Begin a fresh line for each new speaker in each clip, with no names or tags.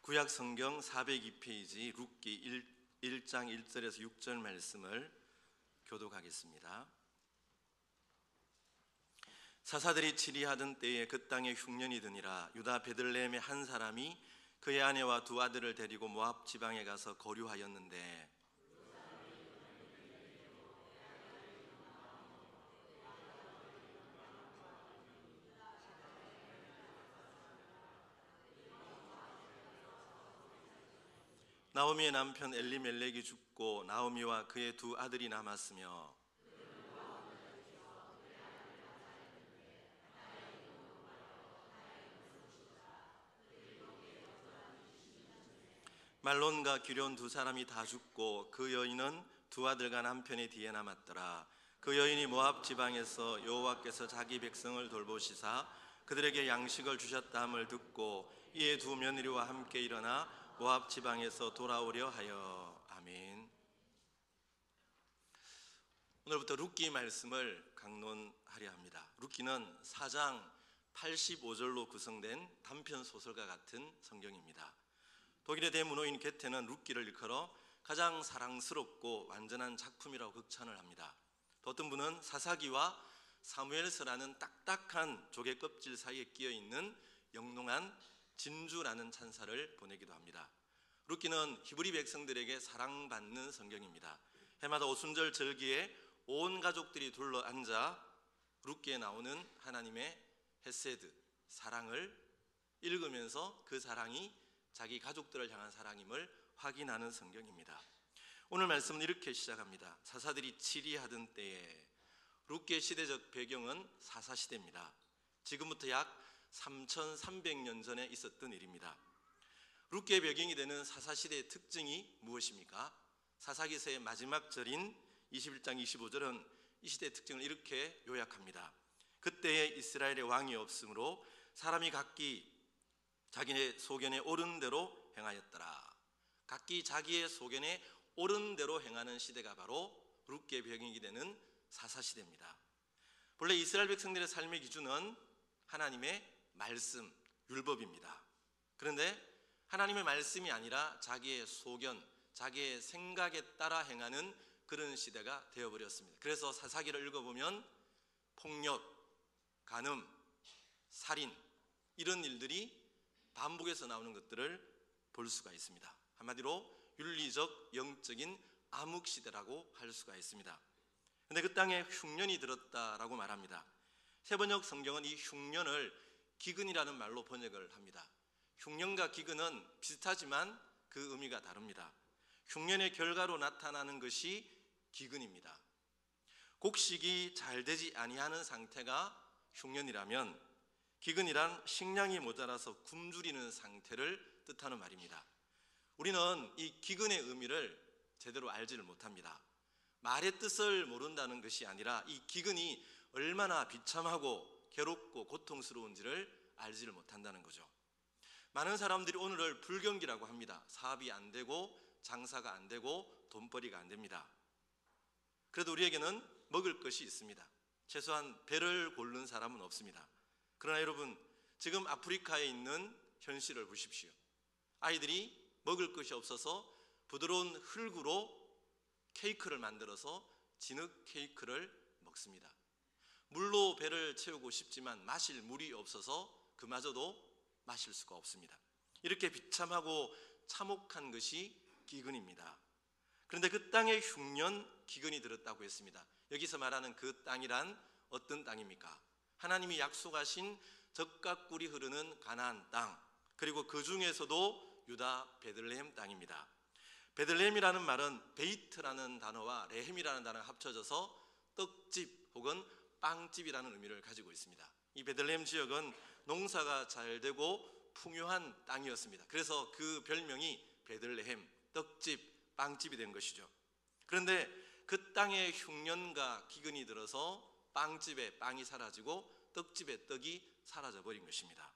구약 성경 402페이지 룻기 1장 1절에서 6절 말씀을 교독하겠습니다. 사사들이 치리하던 때에 그 땅에 흉년이 드니라. 유다 베들레헴의 한 사람이 그의 아내와 두 아들을 데리고 모압 지방에 가서 거류하였는데 나오미의 남편 엘리멜렉이 죽고 나오미와 그의 두 아들이 남았으며 말론과 기럨 두 사람이 다 죽고 그 여인은 두 아들과 남편의 뒤에 남았더라. 그 여인이 모압 지방에서 여호와께서 자기 백성을 돌보시사 그들에게 양식을 주셨다 함을 듣고 이에 두 며느리와 함께 일어나 모압 지방에서 돌아오려 하여. 아멘. 오늘부터 룻기 말씀을 강론하려 합니다. 룻기는 4장 85절로 구성된 단편 소설과 같은 성경입니다. 독일의 대문호인 게테는 룻기를 일컬어 가장 사랑스럽고 완전한 작품이라고 극찬을 합니다. 또 어떤 분은 사사기와 사무엘서라는 딱딱한 조개 껍질 사이에 끼어 있는 영롱한 진주라는 찬사를 보내기도 합니다. 룻기는 히브리 백성들에게 사랑받는 성경입니다. 해마다 오순절 절기에 온 가족들이 둘러앉아 룻기에 나오는 하나님의 헤세드, 사랑을 읽으면서 그 사랑이 자기 가족들을 향한 사랑임을 확인하는 성경입니다. 오늘 말씀은 이렇게 시작합니다. 사사들이 치리하던 때에. 룻기의 시대적 배경은 사사시대입니다. 지금부터 약 3300년 전에 있었던 일입니다. 룻기의 배경이 되는 사사시대의 특징이 무엇입니까? 사사기서의 마지막 절인 21장 25절은 이 시대의 특징을 이렇게 요약합니다. 그때에 이스라엘의 왕이 없으므로 사람이 각기 자기의 소견에 옳은 대로 행하였더라. 각기 자기의 소견에 옳은 대로 행하는 시대가 바로 룻기의 배경이 되는 사사시대입니다. 본래 이스라엘 백성들의 삶의 기준은 하나님의 말씀, 율법입니다. 그런데 하나님의 말씀이 아니라 자기의 소견, 자기의 생각에 따라 행하는 그런 시대가 되어버렸습니다. 그래서 사사기를 읽어보면 폭력, 간음, 살인 이런 일들이 반복해서 나오는 것들을 볼 수가 있습니다. 한마디로 윤리적, 영적인 암흑시대라고 할 수가 있습니다. 그런데 그 땅에 흉년이 들었다라고 말합니다. 세번역 성경은 이 흉년을 기근이라는 말로 번역을 합니다. 흉년과 기근은 비슷하지만 그 의미가 다릅니다. 흉년의 결과로 나타나는 것이 기근입니다. 곡식이 잘 되지 아니하는 상태가 흉년이라면 기근이란 식량이 모자라서 굶주리는 상태를 뜻하는 말입니다. 우리는 이 기근의 의미를 제대로 알지를 못합니다. 말의 뜻을 모른다는 것이 아니라 이 기근이 얼마나 비참하고 괴롭고 고통스러운지를 알지를 못한다는 거죠. 많은 사람들이 오늘을 불경기라고 합니다. 사업이 안 되고 장사가 안 되고 돈벌이가 안 됩니다. 그래도 우리에게는 먹을 것이 있습니다. 최소한 배를 고른 사람은 없습니다. 그러나 여러분, 지금 아프리카에 있는 현실을 보십시오. 아이들이 먹을 것이 없어서 부드러운 흙으로 케이크를 만들어서 진흙 케이크를 먹습니다. 물로 배를 채우고 싶지만 마실 물이 없어서 그마저도 마실 수가 없습니다. 이렇게 비참하고 참혹한 것이 기근입니다. 그런데 그 땅에 흉년, 기근이 들었다고 했습니다. 여기서 말하는 그 땅이란 어떤 땅입니까? 하나님이 약속하신 젖과 꿀이 흐르는 가나안 땅, 그리고 그 중에서도 유다 베들레헴 땅입니다. 베들레헴이라는 말은 베이트라는 단어와 레헴이라는 단어가 합쳐져서 떡집 혹은 빵집이라는 의미를 가지고 있습니다. 이 베들레헴 지역은 농사가 잘 되고 풍요한 땅이었습니다. 그래서 그 별명이 베들레헴, 떡집, 빵집이 된 것이죠. 그런데 그 땅에 흉년과 기근이 들어서 빵집에 빵이 사라지고 떡집에 떡이 사라져버린 것입니다.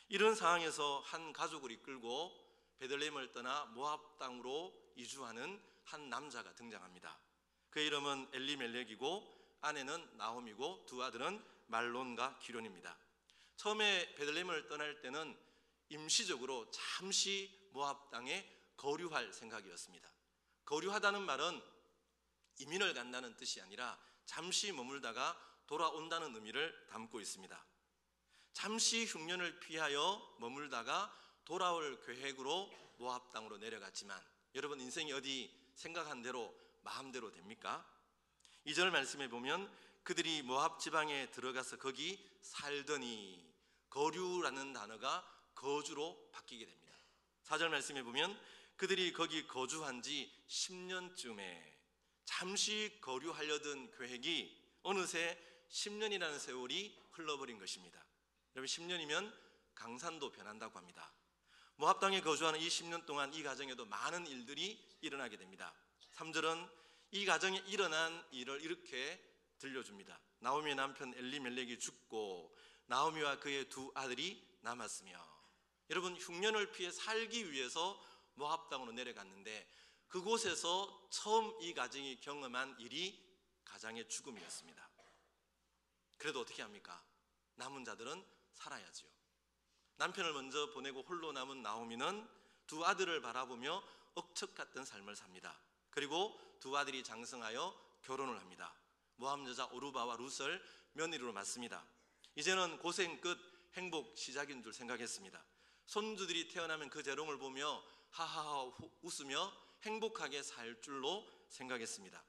이런 상황에서 한 가족을 이끌고 베들레헴을 떠나 모압 땅으로 이주하는 한 남자가 등장합니다. 그의 이름은 엘리멜렉이고 아내는 나오미고 두 아들은 말론과 기럨입니다. 처음에 베들레헴을 떠날 때는 임시적으로 잠시 모압 땅에 거류할 생각이었습니다. 거류하다는 말은 이민을 간다는 뜻이 아니라 잠시 머물다가 돌아온다는 의미를 담고 있습니다. 잠시 흉년을 피하여 머물다가 돌아올 계획으로 모압 땅으로 내려갔지만 여러분, 인생이 어디 생각한 대로 마음대로 됩니까? 2절 말씀에 보면 그들이 모압 지방에 들어가서 거기 살더니, 거류라는 단어가 거주로 바뀌게 됩니다. 4절 말씀에 보면 그들이 거기 거주한 지 10년쯤에 잠시 거류하려던 계획이 어느새 10년이라는 세월이 흘러버린 것입니다. 여러분, 10년이면 강산도 변한다고 합니다. 모압 땅에 거주하는 이 10년 동안 이 가정에도 많은 일들이 일어나게 됩니다. 3절은 이 가정에 일어난 일을 이렇게 들려줍니다. 나오미의 남편 엘리멜렉이 죽고 나오미와 그의 두 아들이 남았으며. 여러분, 흉년을 피해 살기 위해서 모압 땅으로 내려갔는데 그곳에서 처음 이 가정이 경험한 일이 가장의 죽음이었습니다. 그래도 어떻게 합니까? 남은 자들은 살아야지요. 남편을 먼저 보내고 홀로 남은 나오미는 두 아들을 바라보며 억척같은 삶을 삽니다. 그리고 두 아들이 장성하여 결혼을 합니다. 모압 여자 오르바와 룻을 며느리로 맞습니다. 이제는 고생 끝 행복 시작인 줄 생각했습니다. 손주들이 태어나면 그 재롱을 보며 하하하 웃으며 행복하게 살 줄로 생각했습니다.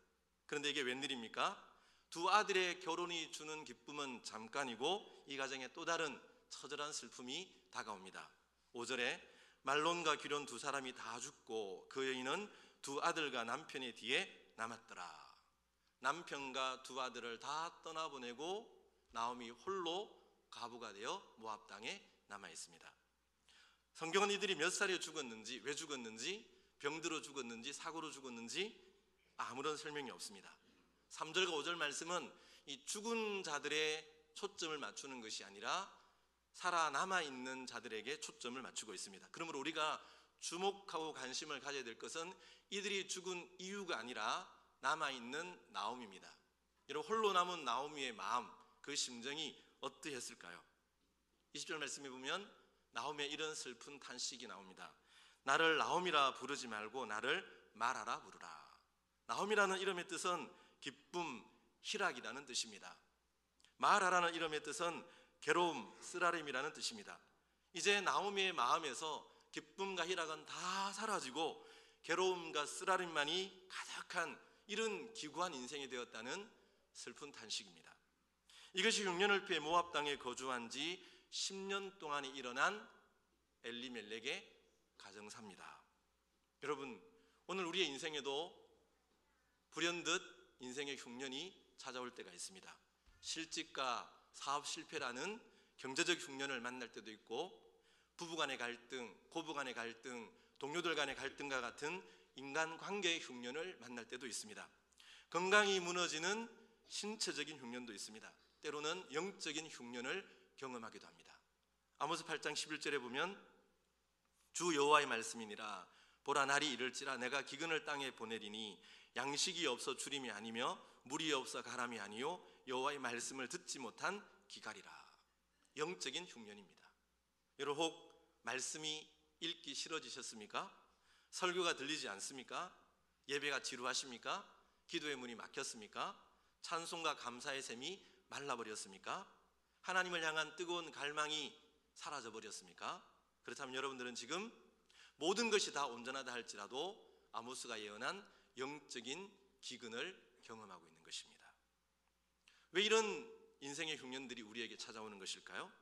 그런데 이게 웬일입니까? 두 아들의 결혼이 주는 기쁨은 잠깐이고 이 가정에 또 다른 처절한 슬픔이 다가옵니다. 5절에 말론과 기럨 두 사람이 다 죽고 그 여인은 두 아들과 남편의 뒤에 남았더라. 남편과 두 아들을 다 떠나보내고 나오미 홀로 가부가 되어 모압 땅에 남아 있습니다. 성경은 이들이 몇 살에 죽었는지, 왜 죽었는지, 병들어 죽었는지, 사고로 죽었는지 아무런 설명이 없습니다. 3절과 5절 말씀은 이 죽은 자들의 초점을 맞추는 것이 아니라 살아남아 있는 자들에게 초점을 맞추고 있습니다. 그러므로 우리가 주목하고 관심을 가져야 될 것은 이들이 죽은 이유가 아니라 남아있는 나오미입니다. 여러분, 홀로 남은 나오미의 마음, 그 심정이 어떠했을까요? 20절 말씀에 보면 나오미의 이런 슬픈 탄식이 나옵니다. 나를 나오미라 부르지 말고 나를 마라라 부르라. 나오미라는 이름의 뜻은 기쁨, 희락이라는 뜻입니다. 마라라는 이름의 뜻은 괴로움, 쓰라림이라는 뜻입니다. 이제 나오미의 마음에서 기쁨과 희락은 다 사라지고 괴로움과 쓰라림만이 가득한 이런 기구한 인생이 되었다는 슬픈 탄식입니다. 이것이 흉년을 피해 모압 땅에 거주한 지 10년 동안이 일어난 엘리멜렉의 가정사입니다. 여러분, 오늘 우리의 인생에도 불현듯 인생의 흉년이 찾아올 때가 있습니다. 실직과 사업 실패라는 경제적 흉년을 만날 때도 있고, 부부 간의 갈등, 고부 간의 갈등, 동료들 간의 갈등과 같은 인간관계의 흉년을 만날 때도 있습니다. 건강이 무너지는 신체적인 흉년도 있습니다. 때로는 영적인 흉년을 경험하기도 합니다. 아모스 8장 11절에 보면 주 여호와의 말씀이니라. 보라, 날이 이를지라 내가 기근을 땅에 보내리니 양식이 없어 주림이 아니며 물이 없어 가람이 아니요 여호와의 말씀을 듣지 못한 기갈이라. 영적인 흉년입니다. 여러분, 혹 말씀이 읽기 싫어지셨습니까? 설교가 들리지 않습니까? 예배가 지루하십니까? 기도의 문이 막혔습니까? 찬송과 감사의 샘이 말라버렸습니까? 하나님을 향한 뜨거운 갈망이 사라져버렸습니까? 그렇다면 여러분들은 지금 모든 것이 다 온전하다 할지라도 아모스가 예언한 영적인 기근을 경험하고 있는 것입니다. 왜 이런 인생의 흉년들이 우리에게 찾아오는 것일까요?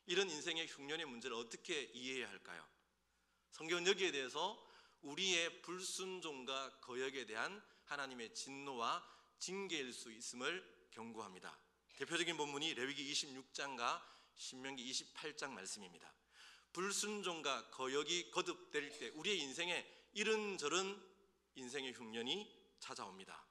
이런 인생의 흉년의 문제를 어떻게 이해해야 할까요? 성경은 여기에 대해서 우리의 불순종과 거역에 대한 하나님의 진노와 징계일 수 있음을 경고합니다. 대표적인 본문이 레위기 26장과 신명기 28장 말씀입니다. 불순종과 거역이 거듭될 때 우리의 인생에 이런저런 인생의 흉년이 찾아옵니다.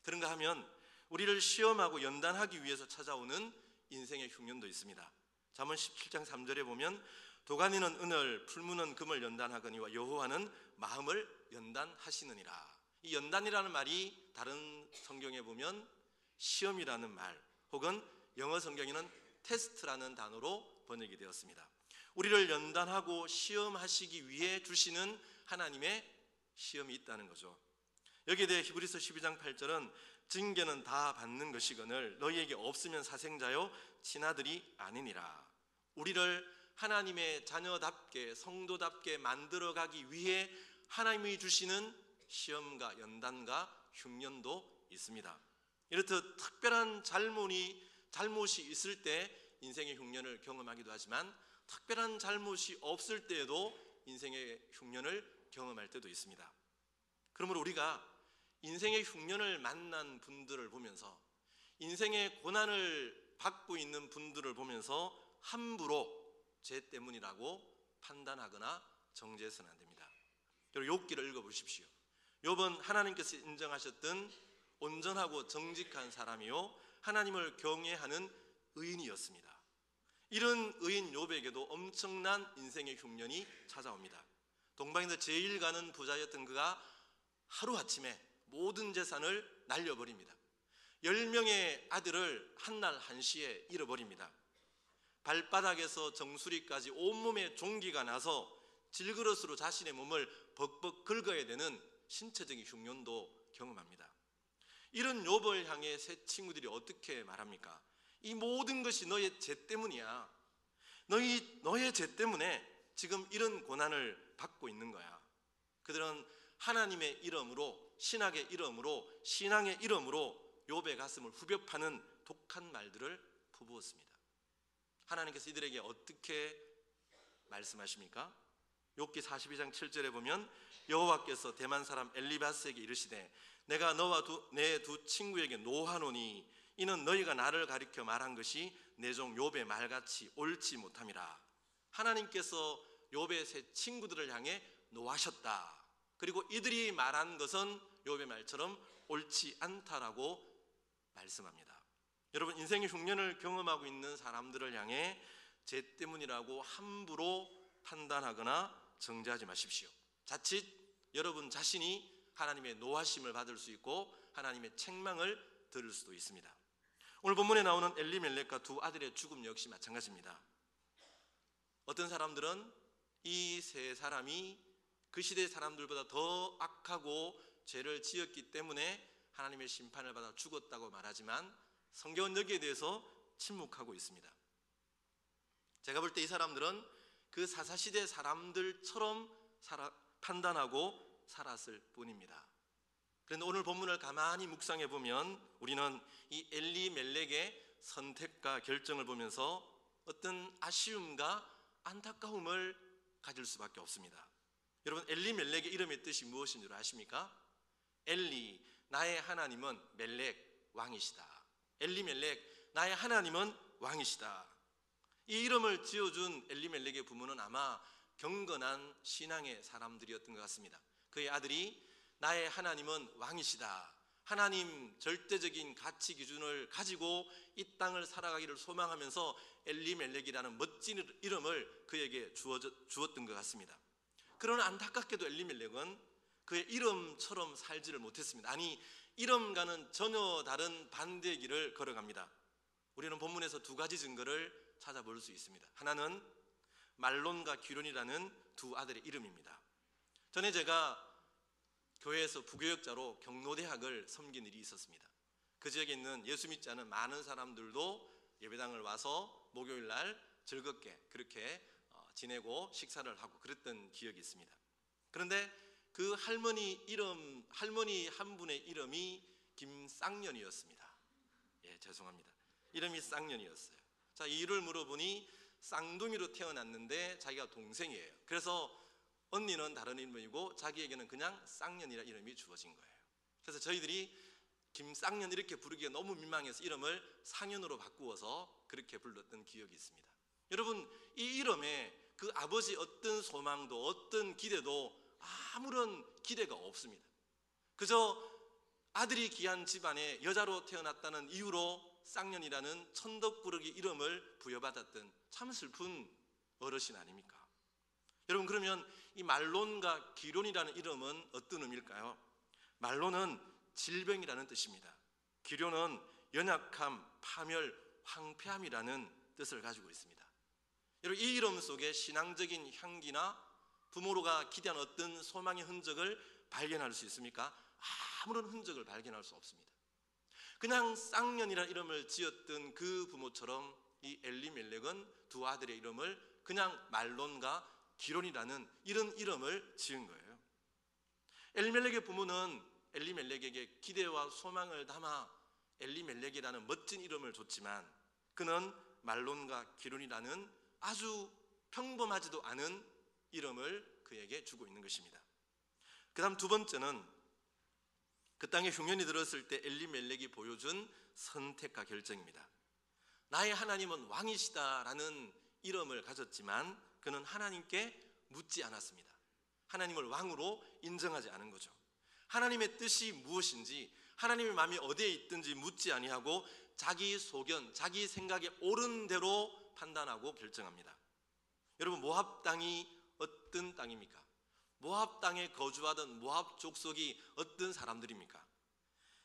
그런가 하면 우리를 시험하고 연단하기 위해서 찾아오는 인생의 흉년도 있습니다. 잠언 17장 3절에 보면 도가니는 은을, 풀무는 금을 연단하거니와 여호와는 마음을 연단하시느니라. 이 연단이라는 말이 다른 성경에 보면 시험이라는 말, 혹은 영어 성경에는 테스트라는 단어로 번역이 되었습니다. 우리를 연단하고 시험하시기 위해 주시는 하나님의 시험이 있다는 거죠. 여기에 대해 히브리서 12장 8절은 징계는 다 받는 것이거늘 너희에게 없으면 사생자요 친아들이 아니니라. 우리를 하나님의 자녀답게 성도답게 만들어가기 위해 하나님이 주시는 시험과 연단과 흉년도 있습니다. 이렇듯 특별한 잘못이 있을 때 인생의 흉년을 경험하기도 하지만 특별한 잘못이 없을 때에도 인생의 흉년을 경험할 때도 있습니다. 그러므로 우리가 인생의 흉년을 만난 분들을 보면서 인생의 고난을 받고 있는 분들을 보면서 함부로 죄 때문이라고 판단하거나 정죄해서는 안 됩니다. 여러분 욥기를 읽어보십시오. 욥은 하나님께서 인정하셨던 온전하고 정직한 사람이요 하나님을 경외하는 의인이었습니다. 이런 의인 욥에게도 엄청난 인생의 흉년이 찾아옵니다. 동방에서 제일 가는 부자였던 그가 하루아침에 모든 재산을 날려버립니다. 10명의 아들을 한날 한시에 잃어버립니다. 발바닥에서 정수리까지 온몸에 종기가 나서 질그릇으로 자신의 몸을 벅벅 긁어야 되는 신체적인 흉년도 경험합니다. 이런 욥을 향해 세 친구들이 어떻게 말합니까? 이 모든 것이 너의 죄 때문이야. 너의 죄 때문에 지금 이런 고난을 받고 있는 거야. 그들은 하나님의 이름으로, 신학의 이름으로, 신앙의 이름으로 욥의 가슴을 후벼 파는 독한 말들을 퍼부었습니다. 하나님께서 이들에게 어떻게 말씀하십니까? 욥기 42장 7절에 보면 여호와께서 대만 사람 엘리바스에게 이르시되 내가 너와 내 두 친구에게 노하노니 이는 너희가 나를 가리켜 말한 것이 내 종 욥의 말같이 옳지 못함이라. 하나님께서 욥의 세 친구들을 향해 노하셨다. 그리고 이들이 말한 것은 욥의 말처럼 옳지 않다라고 말씀합니다. 여러분 인생의 흉년을 경험하고 있는 사람들을 향해 죄 때문이라고 함부로 판단하거나 정죄하지 마십시오. 자칫 여러분 자신이 하나님의 노하심을 받을 수 있고 하나님의 책망을 들을 수도 있습니다. 오늘 본문에 나오는 엘리멜렉과 두 아들의 죽음 역시 마찬가지입니다. 어떤 사람들은 이 세 사람이 그 시대 사람들보다 더 악하고 죄를 지었기 때문에 하나님의 심판을 받아 죽었다고 말하지만 성경은 여기에 대해서 침묵하고 있습니다. 제가 볼 때 이 사람들은 그 사사시대 사람들처럼 판단하고 살았을 뿐입니다. 그런데 오늘 본문을 가만히 묵상해 보면 우리는 이 엘리멜렉의 선택과 결정을 보면서 어떤 아쉬움과 안타까움을 가질 수밖에 없습니다. 여러분 엘리멜렉의 이름의 뜻이 무엇인 줄 아십니까? 엘리, 나의 하나님은 멜렉, 왕이시다. 엘리멜렉, 나의 하나님은 왕이시다. 이 이름을 지어준 엘리멜렉의 부모는 아마 경건한 신앙의 사람들이었던 것 같습니다. 그의 아들이 나의 하나님은 왕이시다. 하나님 절대적인 가치 기준을 가지고 이 땅을 살아가기를 소망하면서 엘리멜렉이라는 멋진 이름을 그에게 주었던 것 같습니다. 그러나 안타깝게도 엘리멜렉은 그의 이름처럼 살지를 못했습니다. 아니 이름과는 전혀 다른 반대의 길을 걸어갑니다. 우리는 본문에서 두 가지 증거를 찾아볼 수 있습니다. 하나는 말론과 기론이라는 두 아들의 이름입니다. 전에 제가 교회에서 부교역자로 경로대학을 섬긴 일이 있었습니다. 그 지역에 있는 예수 믿지 않은 많은 사람들도 예배당을 와서 목요일 날 즐겁게 그렇게 지내고 식사를 하고 그랬던 기억이 있습니다. 그런데 그 할머니 한 분의 이름이 김쌍년이었습니다. 예, 죄송합니다. 이름이 쌍년이었어요. 자, 이유를 물어보니 쌍둥이로 태어났는데 자기가 동생이에요. 그래서 언니는 다른 이름이고 자기에게는 그냥 쌍년이라 이름이 주어진 거예요. 그래서 저희들이 김쌍년 이렇게 부르기가 너무 민망해서 이름을 상년으로 바꾸어서 그렇게 불렀던 기억이 있습니다. 여러분 이 이름에 그 아버지 어떤 소망도 어떤 기대도 아무런 기대가 없습니다. 그저 아들이 귀한 집안에 여자로 태어났다는 이유로 쌍년이라는 천덕꾸러기 이름을 부여받았던 참 슬픈 어르신 아닙니까? 여러분 그러면 이 말론과 기론이라는 이름은 어떤 의미일까요? 말론은 질병이라는 뜻입니다. 기론은 연약함, 파멸, 황폐함이라는 뜻을 가지고 있습니다. 여러분, 이 이름 속에 신앙적인 향기나 부모로가 기대한 어떤 소망의 흔적을 발견할 수 있습니까? 아무런 흔적을 발견할 수 없습니다. 그냥 쌍년이라는 이름을 지었던 그 부모처럼 이 엘리멜렉은 두 아들의 이름을 그냥 말론과 기론이라는 이런 이름을 지은 거예요. 엘리멜렉의 부모는 엘리멜렉에게 기대와 소망을 담아 엘리멜렉이라는 멋진 이름을 줬지만 그는 말론과 기론이라는 아주 평범하지도 않은 이름을 그에게 주고 있는 것입니다. 그 다음 두 번째는 그 땅에 흉년이 들었을 때 엘리멜렉이 보여준 선택과 결정입니다. 나의 하나님은 왕이시다라는 이름을 가졌지만 그는 하나님께 묻지 않았습니다. 하나님을 왕으로 인정하지 않은 거죠. 하나님의 뜻이 무엇인지, 하나님의 마음이 어디에 있든지 묻지 아니하고 자기 소견, 자기 생각에 옳은 대로 판단하고 결정합니다. 여러분, 모압 땅이 어떤 땅입니까? 모압 땅에 거주하던 모압 족속이 어떤 사람들입니까?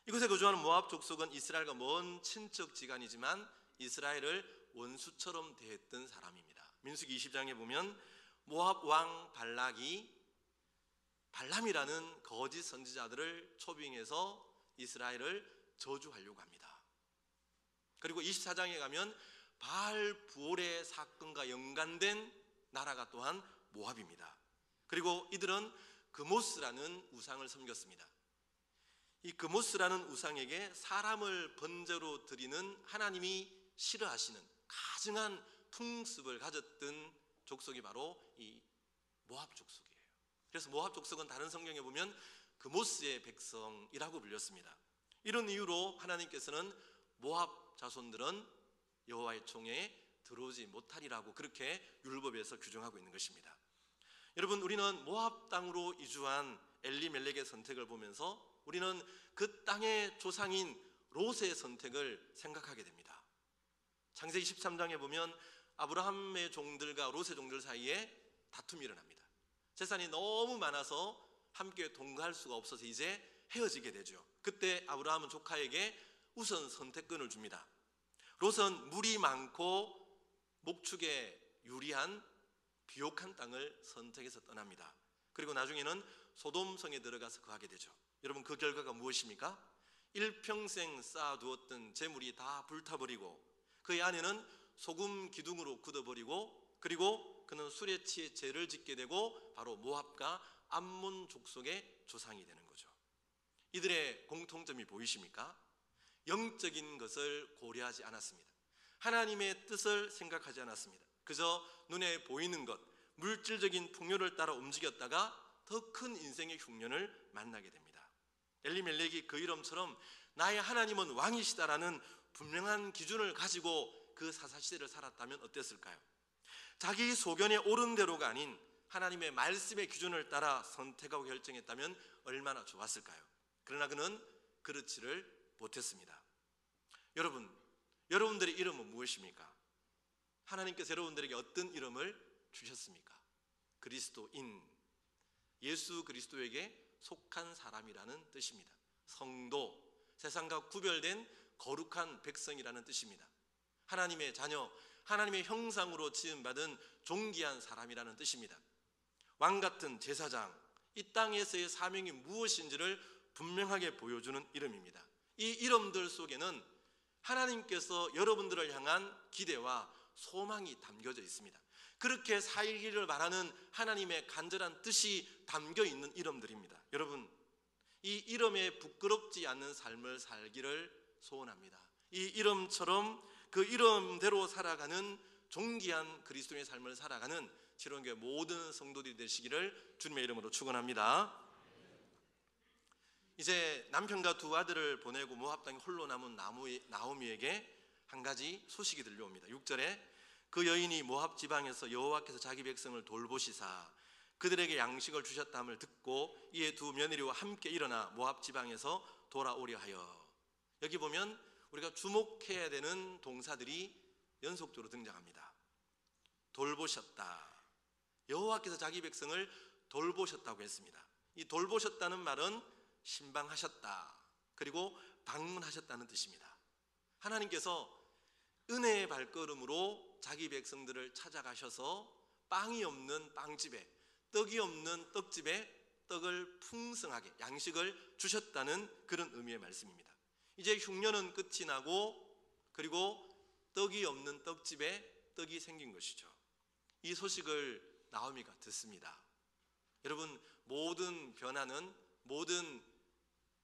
이곳에 거주하는 모압 족속은 이스라엘과 먼 친척지간이지만 이스라엘을 원수처럼 대했던 사람입니다. 민수기 20장에 보면 모압 왕 발락이 발람이라는 거짓 선지자들을 초빙해서 이스라엘을 저주하려고 합니다. 그리고 24장에 가면 바알 부올의 사건과 연관된 나라가 또한 모압입니다. 그리고 이들은 그모스라는 우상을 섬겼습니다. 이 그모스라는 우상에게 사람을 번제로 드리는 하나님이 싫어하시는 가증한 풍습을 가졌던 족속이 바로 이 모압 족속이에요. 그래서 모압 족속은 다른 성경에 보면 그모스의 백성이라고 불렸습니다. 이런 이유로 하나님께서는 모압 자손들은 여호와의 총회에 들어오지 못하리라고 그렇게 율법에서 규정하고 있는 것입니다. 여러분, 우리는 모압 땅으로 이주한 엘리멜렉의 선택을 보면서 우리는 그 땅의 조상인 롯의 선택을 생각하게 됩니다. 창세기 13장에 보면 아브라함의 종들과 롯의 종들 사이에 다툼이 일어납니다. 재산이 너무 많아서 함께 동거할 수가 없어서 이제 헤어지게 되죠. 그때 아브라함은 조카에게 우선 선택권을 줍니다. 롯은 물이 많고 목축에 유리한 비옥한 땅을 선택해서 떠납니다. 그리고 나중에는 소돔성에 들어가서 거하게 되죠. 여러분, 그 결과가 무엇입니까? 일평생 쌓아두었던 재물이 다 불타버리고 그의 아내는 소금 기둥으로 굳어버리고 그리고 그는 술에 취해 죄를 짓게 되고 바로 모압과 암몬 족속의 조상이 되는 거죠. 이들의 공통점이 보이십니까? 영적인 것을 고려하지 않았습니다. 하나님의 뜻을 생각하지 않았습니다. 그저 눈에 보이는 것, 물질적인 풍요를 따라 움직였다가 더 큰 인생의 흉년을 만나게 됩니다. 엘리멜렉이 그 이름처럼 나의 하나님은 왕이시다라는 분명한 기준을 가지고 그 사사시대를 살았다면 어땠을까요? 자기 소견에 옳은 대로가 아닌 하나님의 말씀의 기준을 따라 선택하고 결정했다면 얼마나 좋았을까요? 그러나 그는 그렇지를 못했습니다. 여러분들의 이름은 무엇입니까? 하나님께서 여러분들에게 어떤 이름을 주셨습니까? 그리스도인, 예수 그리스도에게 속한 사람이라는 뜻입니다. 성도, 세상과 구별된 거룩한 백성이라는 뜻입니다. 하나님의 자녀, 하나님의 형상으로 지음받은 존귀한 사람이라는 뜻입니다. 왕같은 제사장, 이 땅에서의 사명이 무엇인지를 분명하게 보여주는 이름입니다. 이 이름들 속에는 하나님께서 여러분들을 향한 기대와 소망이 담겨져 있습니다. 그렇게 살기를 바라는 하나님의 간절한 뜻이 담겨 있는 이름들입니다. 여러분, 이 이름에 부끄럽지 않는 삶을 살기를 소원합니다. 이 이름처럼 그 이름대로 살아가는 존귀한 그리스도의 삶을 살아가는 지론교회 모든 성도들이 되시기를 주님의 이름으로 축원합니다. 이제 남편과 두 아들을 보내고 모압 땅에 홀로 남은 나오미에게 한 가지 소식이 들려옵니다. 6절에 그 여인이 모압 지방에서 여호와께서 자기 백성을 돌보시사 그들에게 양식을 주셨다함을 듣고 이에 두 며느리와 함께 일어나 모압 지방에서 돌아오려 하여. 여기 보면 우리가 주목해야 되는 동사들이 연속적으로 등장합니다. 돌보셨다. 여호와께서 자기 백성을 돌보셨다고 했습니다. 이 돌보셨다는 말은 신방하셨다, 그리고 방문하셨다는 뜻입니다. 하나님께서 은혜의 발걸음으로 자기 백성들을 찾아가셔서 빵이 없는 빵집에, 떡이 없는 떡집에 떡을 풍성하게 양식을 주셨다는 그런 의미의 말씀입니다. 이제 흉년은 끝이 나고 그리고 떡이 없는 떡집에 떡이 생긴 것이죠. 이 소식을 나오미가 듣습니다. 여러분, 모든 변화는, 모든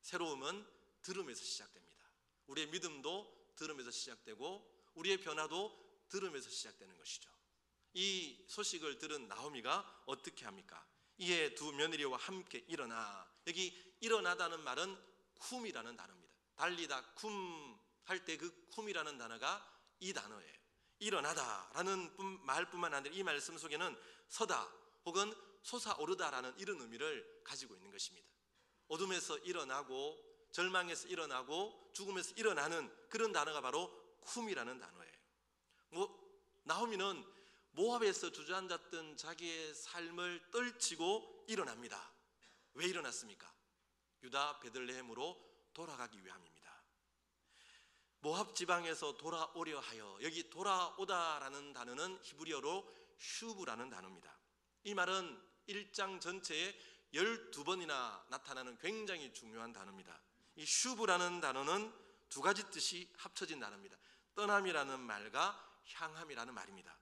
새로움은 들음에서 시작됩니다. 우리의 믿음도 들음에서 시작되고 우리의 변화도 들음에서 시작되는 것이죠. 이 소식을 들은 나오미가 어떻게 합니까? 이에 두 며느리와 함께 일어나, 여기 일어나다는 말은 쿰이라는 단어입니다. 달리다 쿰 할 때 그 쿰이라는 단어가 이 단어예요. 일어나다라는 말뿐만 아니라 이 말씀 속에는 서다 혹은 솟아오르다라는 이런 의미를 가지고 있는 것입니다. 어둠에서 일어나고 절망에서 일어나고 죽음에서 일어나는 그런 단어가 바로 쿰이라는 단어예요. 나오미는 모압에서 주저앉았던 자기의 삶을 떨치고 일어납니다. 왜 일어났습니까? 유다 베들레헴으로 돌아가기 위함입니다. 모압 지방에서 돌아오려 하여, 여기 돌아오다라는 단어는 히브리어로 슈브라는 단어입니다. 이 말은 1장 전체에 12번이나 나타나는 굉장히 중요한 단어입니다. 이 슈브라는 단어는 두 가지 뜻이 합쳐진 단어입니다. 떠남이라는 말과 향함이라는 말입니다.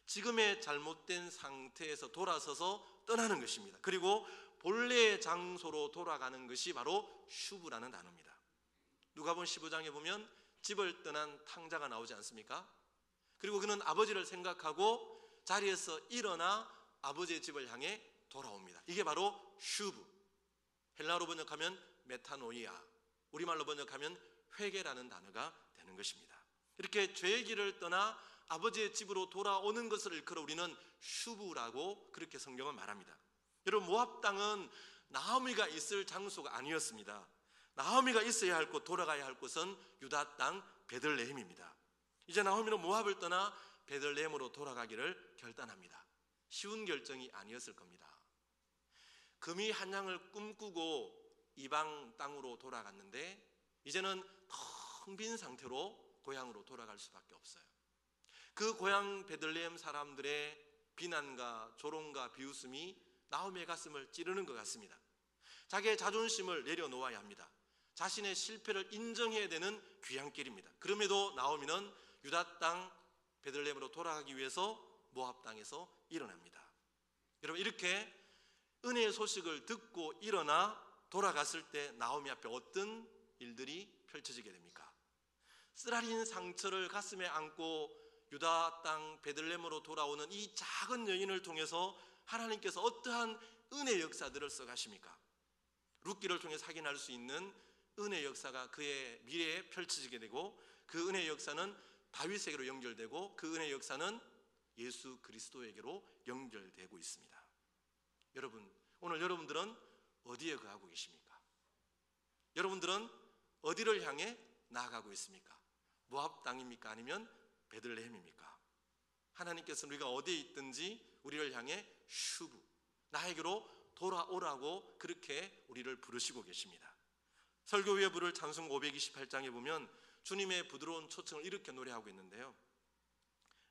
지금의 잘못된 상태에서 돌아서서 떠나는 것입니다. 그리고 본래의 장소로 돌아가는 것이 바로 슈브라는 단어입니다. 누가복음 15장에 보면 집을 떠난 탕자가 나오지 않습니까? 그리고 그는 아버지를 생각하고 자리에서 일어나 아버지의 집을 향해 돌아옵니다. 이게 바로 슈브, 헬라어로 번역하면 메타노이아, 우리말로 번역하면 회개라는 단어가 되는 것입니다. 이렇게 죄의 길을 떠나 아버지의 집으로 돌아오는 것을 일컬어 우리는 슈브라고 그렇게 성경은 말합니다. 여러분, 모압 땅은 나오미가 있을 장소가 아니었습니다. 나오미가 있어야 할 곳, 돌아가야 할 곳은 유다 땅 베들레헴입니다. 이제 나오미는 모압을 떠나 베들레헴으로 돌아가기를 결단합니다. 쉬운 결정이 아니었을 겁니다. 금이 한 양을 꿈꾸고 이방 땅으로 돌아갔는데 이제는 텅 빈 상태로 고향으로 돌아갈 수밖에 없어요. 그 고향 베들레헴 사람들의 비난과 조롱과 비웃음이 나오미의 가슴을 찌르는 것 같습니다. 자기의 자존심을 내려놓아야 합니다. 자신의 실패를 인정해야 되는 귀향길입니다. 그럼에도 나오미는 유다 땅 베들레헴으로 돌아가기 위해서 모압 땅에서 일어납니다. 여러분, 이렇게 은혜의 소식을 듣고 일어나 돌아갔을 때 나오미 앞에 어떤 일들이 펼쳐지게 됩니까? 쓰라린 상처를 가슴에 안고 유다 땅 베들레헴으로 돌아오는 이 작은 여인을 통해서 하나님께서 어떠한 은혜의 역사들을 써가십니까? 룻기를 통해 확인할 수 있는 은혜의 역사가 그의 미래에 펼쳐지게 되고, 그 은혜의 역사는 다윗에게로 연결되고, 그 은혜의 역사는 예수 그리스도에게로 연결되고 있습니다. 여러분, 오늘 여러분들은 어디에 거하고 계십니까? 여러분들은 어디를 향해 나아가고 있습니까? 모압 땅입니까? 아니면 베들레헴입니까? 하나님께서는 우리가 어디에 있든지 우리를 향해 슈브, 나에게로 돌아오라고 그렇게 우리를 부르시고 계십니다. 설교 위에 부를 찬송 528장에 보면 주님의 부드러운 초청을 이렇게 노래하고 있는데요.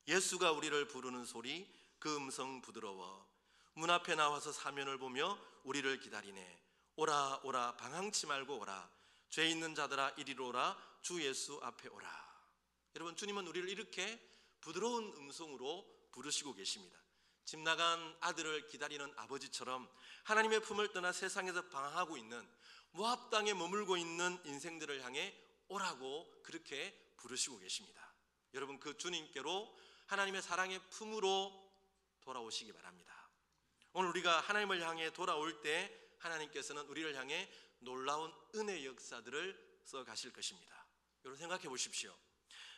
예수가 우리를 부르는 소리, 그 음성 부드러워. 문 앞에 나와서 사면을 보며 우리를 기다리네. 오라 오라 방황치 말고 오라. 죄 있는 자들아 이리로 오라. 주 예수 앞에 오라. 여러분, 주님은 우리를 이렇게 부드러운 음성으로 부르시고 계십니다. 집 나간 아들을 기다리는 아버지처럼 하나님의 품을 떠나 세상에서 방황하고 있는, 모압 땅에 머물고 있는 인생들을 향해 오라고 그렇게 부르시고 계십니다. 여러분, 그 주님께로 하나님의 사랑의 품으로 돌아오시기 바랍니다. 오늘 우리가 하나님을 향해 돌아올 때 하나님께서는 우리를 향해 놀라운 은혜 역사들을 써 가실 것입니다. 여러분, 생각해 보십시오.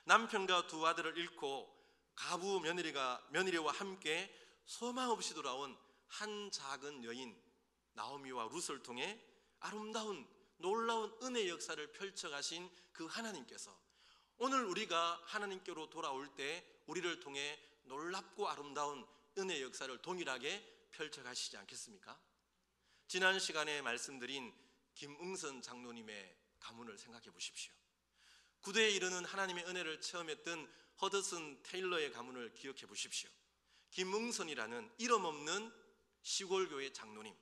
남편과 두 아들을 잃고 가부 며느리와 함께 소망 없이 돌아온 한 작은 여인 나오미와 룻을 통해 아름다운 놀라운 은혜 역사를 펼쳐가신 그 하나님께서 오늘 우리가 하나님께로 돌아올 때 우리를 통해 놀랍고 아름다운 은혜 역사를 동일하게 펼쳐가시지 않겠습니까? 지난 시간에 말씀드린 김응선 장로님의 가문을 생각해 보십시오. 구대에 이르는 하나님의 은혜를 체험했던 허드슨 테일러의 가문을 기억해 보십시오. 김응선이라는 이름 없는 시골교회 장로님,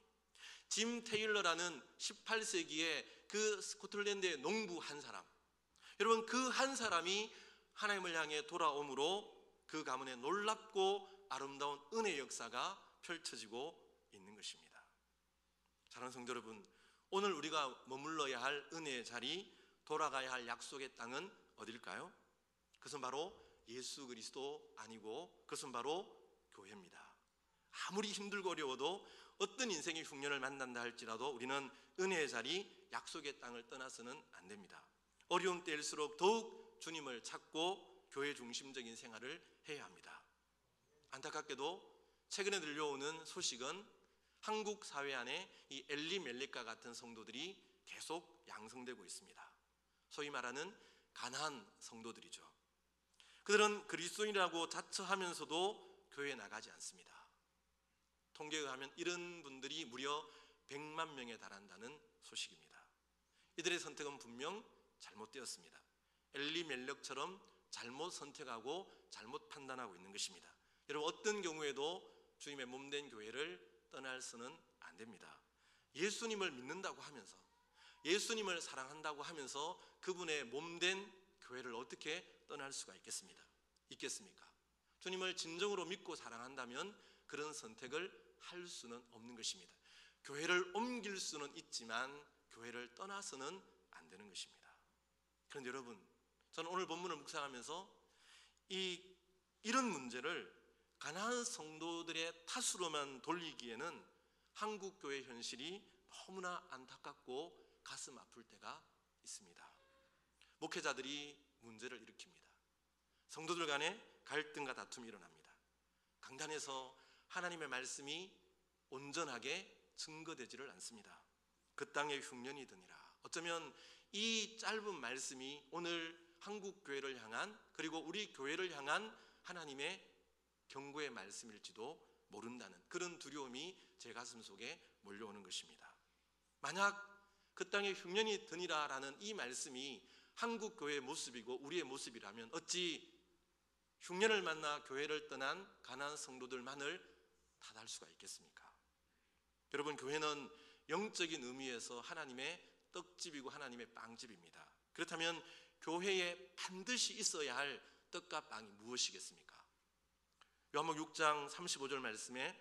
짐 테일러라는 18세기의 그 스코틀랜드의 농부 한 사람, 여러분 그 한 사람이 하나님을 향해 돌아옴으로 그 가문에 놀랍고 아름다운 은혜 역사가 펼쳐지고 있는 것입니다. 사랑하는 성도 여러분, 오늘 우리가 머물러야 할 은혜의 자리, 돌아가야 할 약속의 땅은 어딜까요? 그것은 바로 예수 그리스도 아니고 그것은 바로 교회입니다. 아무리 힘들고 어려워도 어떤 인생의 흉년을 만난다 할지라도 우리는 은혜의 자리, 약속의 땅을 떠나서는 안 됩니다. 어려운 때일수록 더욱 주님을 찾고 교회 중심적인 생활을 해야 합니다. 안타깝게도 최근에 들려오는 소식은 한국 사회 안에 이 엘리 멜렉과 같은 성도들이 계속 양성되고 있습니다. 소위 말하는 가난한 성도들이죠. 그들은 그리스도인이라고 자처하면서도 교회에 나가지 않습니다. 통계에 의하면 이런 분들이 무려 100만 명에 달한다는 소식입니다. 이들의 선택은 분명 잘못되었습니다. 엘리 멜렉처럼 잘못 선택하고 잘못 판단하고 있는 것입니다. 여러분, 어떤 경우에도 주님의 몸된 교회를 떠날 수는 안 됩니다. 예수님을 믿는다고 하면서, 예수님을 사랑한다고 하면서 그분의 몸된 교회를 어떻게 떠날 수가 있겠습니까? 주님을 진정으로 믿고 사랑한다면 그런 선택을 할 수는 없는 것입니다. 교회를 옮길 수는 있지만 교회를 떠나서는 안 되는 것입니다. 그런데 여러분, 저는 오늘 본문을 묵상하면서 이런 문제를 가난한 성도들의 탓으로만 돌리기에는 한국 교회 현실이 너무나 안타깝고 가슴 아플 때가 있습니다. 목회자들이 문제를 일으킵니다. 성도들 간에 갈등과 다툼이 일어납니다. 강단에서 하나님의 말씀이 온전하게 증거되지를 않습니다. 그 땅에 흉년이 드니라. 어쩌면 이 짧은 말씀이 오늘 한국 교회를 향한, 그리고 우리 교회를 향한 하나님의 경고의 말씀일지도 모른다는 그런 두려움이 제 가슴 속에 몰려오는 것입니다. 만약 그 땅에 흉년이 드니라 라는 이 말씀이 한국 교회의 모습이고 우리의 모습이라면 어찌 흉년을 만나 교회를 떠난 가난한 성도들만을 탓할 수가 있겠습니까? 여러분, 교회는 영적인 의미에서 하나님의 떡집이고 하나님의 빵집입니다. 그렇다면 교회에 반드시 있어야 할 떡과 빵이 무엇이겠습니까? 요한복음 6장 35절 말씀에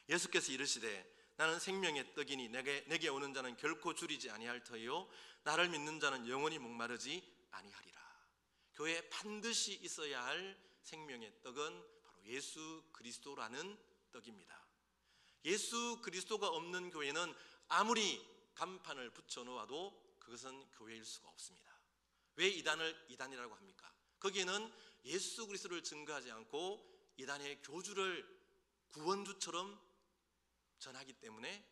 예수께서 이르시되 나는 생명의 떡이니 내게 오는 자는 결코 줄이지 아니할 터이요 나를 믿는 자는 영원히 목마르지 아니하리라. 교회에 반드시 있어야 할 생명의 떡은 바로 예수 그리스도라는 떡입니다. 예수 그리스도가 없는 교회는 아무리 간판을 붙여놓아도 그것은 교회일 수가 없습니다. 왜 이단을 이단이라고 합니까? 거기에는 예수 그리스도를 증거하지 않고 이단의 교주를 구원주처럼 전하기 때문에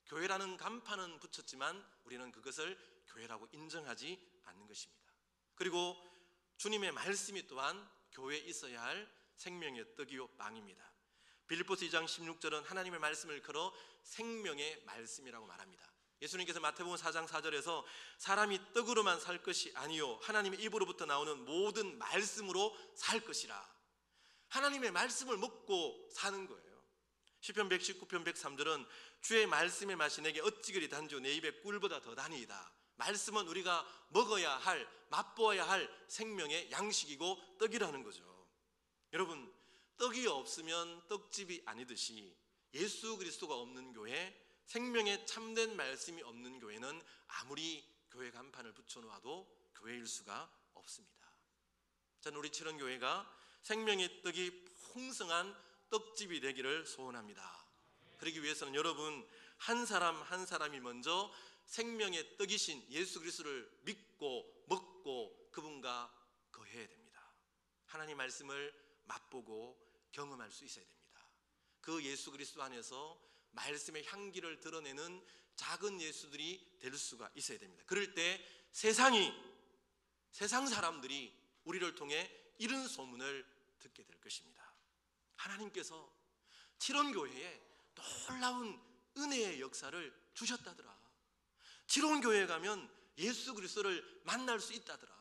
교회라는 간판은 붙였지만 우리는 그것을 교회라고 인정하지 않는 것입니다. 그리고 주님의 말씀이 또한 교회에 있어야 할 생명의 떡이요 빵입니다. 빌립보서 2장 16절은 하나님의 말씀을 걸어 생명의 말씀이라고 말합니다. 예수님께서 마태복음 4장 4절에서 사람이 떡으로만 살 것이 아니요 하나님의 입으로부터 나오는 모든 말씀으로 살 것이라. 하나님의 말씀을 먹고 사는 거예요. 시편 119편 103절은 주의 말씀의 맛이 내게 어찌 그리 단조 내 입에 꿀보다 더 다니이다. 말씀은 우리가 먹어야 할, 맛보아야 할 생명의 양식이고 떡이라는 거죠. 여러분, 떡이 없으면 떡집이 아니듯이 예수 그리스도가 없는 교회, 생명의 참된 말씀이 없는 교회는 아무리 교회 간판을 붙여놓아도 교회일 수가 없습니다. 저는 우리 칠원교회가 생명의 떡이 풍성한 떡집이 되기를 소원합니다. 그러기 위해서는 여러분 한 사람 한 사람이 먼저 생명의 떡이신 예수 그리스도를 믿고 먹고 그분과 거해야 됩니다. 하나님 말씀을 맛보고 경험할 수 있어야 됩니다. 그 예수 그리스도 안에서 말씀의 향기를 드러내는 작은 예수들이 될 수가 있어야 됩니다. 그럴 때 세상 사람들이 우리를 통해 이런 소문을 듣게 될 것입니다. 하나님께서 칠원교회에 놀라운 은혜의 역사를 주셨다더라. 칠원교회에 가면 예수 그리스도를 만날 수 있다더라.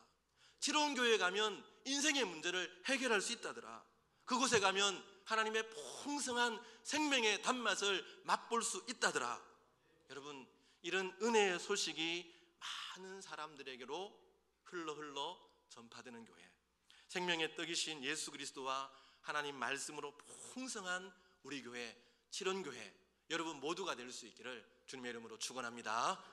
칠원 교회에 가면 인생의 문제를 해결할 수 있다더라. 그곳에 가면 하나님의 풍성한 생명의 단맛을 맛볼 수 있다더라. 여러분, 이런 은혜의 소식이 많은 사람들에게로 흘러 전파되는 교회, 생명의 떡이신 예수 그리스도와 하나님 말씀으로 풍성한 우리 교회, 칠원교회, 여러분 모두가 될 수 있기를 주님의 이름으로 축원합니다.